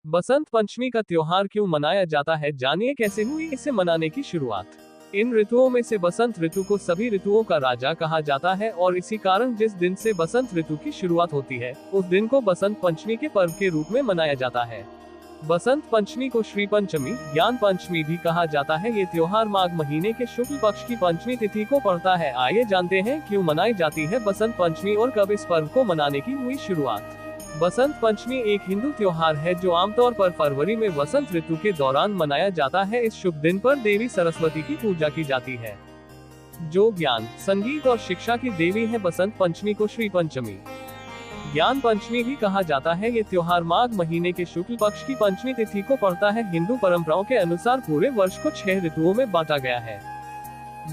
बसंत पंचमी का त्योहार क्यों मनाया जाता है, जानिए कैसे हुई इसे मनाने की शुरुआत। इन ऋतुओं में से बसंत ऋतु को सभी ऋतुओं का राजा कहा जाता है और इसी कारण जिस दिन से बसंत ऋतु की शुरुआत होती है उस दिन को बसंत पंचमी के पर्व के रूप में मनाया जाता है। बसंत पंचमी को श्री पंचमी, ज्ञान पंचमी भी कहा जाता है। ये त्योहार माघ महीने के शुक्ल पक्ष की पंचमी तिथि को पड़ता है। आइए जानते हैं क्यों मनाई जाती है बसंत पंचमी और कब इस पर्व को मनाने की हुई शुरुआत। बसंत पंचमी एक हिंदू त्योहार है जो आमतौर पर फरवरी में वसंत ऋतु के दौरान मनाया जाता है। इस शुभ दिन पर देवी सरस्वती की पूजा की जाती है, जो ज्ञान, संगीत और शिक्षा की देवी है। बसंत पंचमी को श्री पंचमी, ज्ञान पंचमी भी कहा जाता है। ये त्योहार माघ महीने के शुक्ल पक्ष की पंचमी तिथि को पड़ता है। हिंदू परंपराओं के अनुसार पूरे वर्ष को 6 ऋतुओं में बांटा गया है,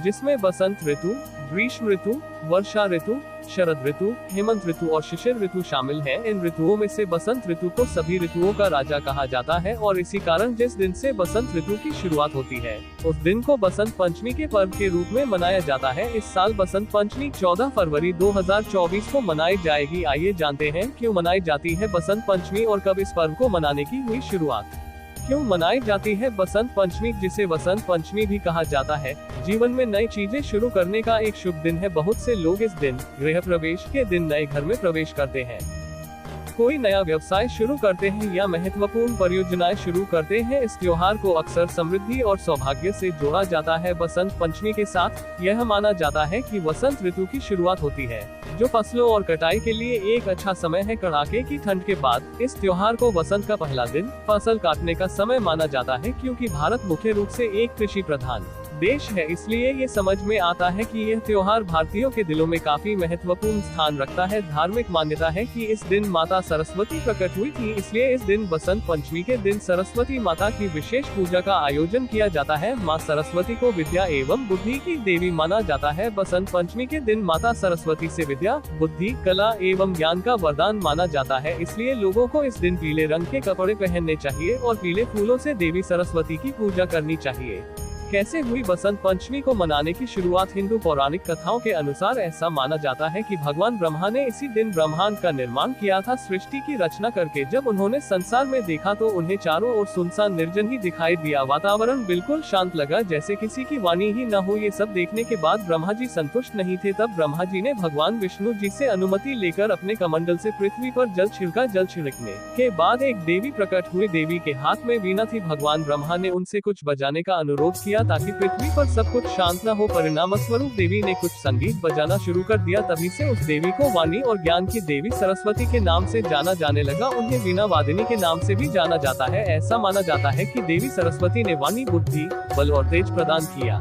जिसमें बसंत ऋतु, ग्रीष्म ऋतु, वर्षा ऋतु, शरद ऋतु, हेमंत ऋतु और शिशिर ऋतु शामिल हैं। इन ऋतुओं में से बसंत ऋतु को सभी ऋतुओं का राजा कहा जाता है और इसी कारण जिस दिन से बसंत ऋतु की शुरुआत होती है उस दिन को बसंत पंचमी के पर्व के रूप में मनाया जाता है। इस साल बसंत पंचमी 14 फरवरी 2024 को मनाई जाएगी। आइए जानते हैं क्यों मनाई जाती है बसंत पंचमी और कब इस पर्व को मनाने की हुई शुरुआत। क्यों मनाई जाती है बसंत पंचमी, जिसे बसंत पंचमी भी कहा जाता है, जीवन में नई चीजें शुरू करने का एक शुभ दिन है। बहुत से लोग इस दिन गृह प्रवेश के दिन नए घर में प्रवेश करते हैं, कोई नया व्यवसाय शुरू करते हैं या महत्वपूर्ण परियोजनाएं शुरू करते हैं। इस त्योहार को अक्सर समृद्धि और सौभाग्य से जोड़ा जाता है। बसंत पंचमी के साथ यह माना जाता है कि वसंत ऋतु की शुरुआत होती है, जो फसलों और कटाई के लिए एक अच्छा समय है। कड़ाके की ठंड के बाद इस त्योहार को वसंत का पहला दिन, फसल काटने का समय माना जाता है। क्योंकि भारत मुख्य रूप से एक कृषि प्रधान देश है, इसलिए ये समझ में आता है कि यह त्योहार भारतीयों के दिलों में काफी महत्वपूर्ण स्थान रखता है। धार्मिक मान्यता है कि इस दिन माता सरस्वती प्रकट हुई थी, इसलिए इस दिन बसंत पंचमी के दिन सरस्वती माता की विशेष पूजा का आयोजन किया जाता है। माँ सरस्वती को विद्या एवं बुद्धि की देवी माना जाता है। बसंत पंचमी के दिन माता सरस्वती से विद्या, बुद्धि, कला एवं ज्ञान का वरदान माना जाता है, इसलिए लोगों को इस दिन पीले रंग के कपड़े पहनने चाहिए और पीले फूलों से देवी सरस्वती की पूजा करनी चाहिए। कैसे हुई बसंत पंचमी को मनाने की शुरुआत। हिंदू पौराणिक कथाओं के अनुसार ऐसा माना जाता है कि भगवान ब्रह्मा ने इसी दिन ब्रह्मांड का निर्माण किया था। सृष्टि की रचना करके जब उन्होंने संसार में देखा तो उन्हें चारों ओर सुनसान निर्जन ही दिखाई दिया। वातावरण बिल्कुल शांत लगा, जैसे किसी की वाणी ही न हो। ये सब देखने के बाद ब्रह्मा जी संतुष्ट नहीं थे। तब ब्रह्मा जी ने भगवान विष्णु जी से अनुमति लेकर अपने कमंडल से पृथ्वी पर जल छिड़का। जल छिड़कने के बाद एक देवी प्रकट हुई। देवी के हाथ में वीणा थी। भगवान ब्रह्मा ने उनसे कुछ बजाने का अनुरोध किया ताकि पृथ्वी पर सब कुछ शांत न हो। परिणाम स्वरूप देवी ने कुछ संगीत बजाना शुरू कर दिया। तभी से उस देवी को वाणी और ज्ञान की देवी सरस्वती के नाम से जाना जाने लगा। उन्हें वीणा वादिनी के नाम से भी जाना जाता है। ऐसा माना जाता है कि देवी सरस्वती ने वाणी, बुद्धि, बल और तेज प्रदान किया।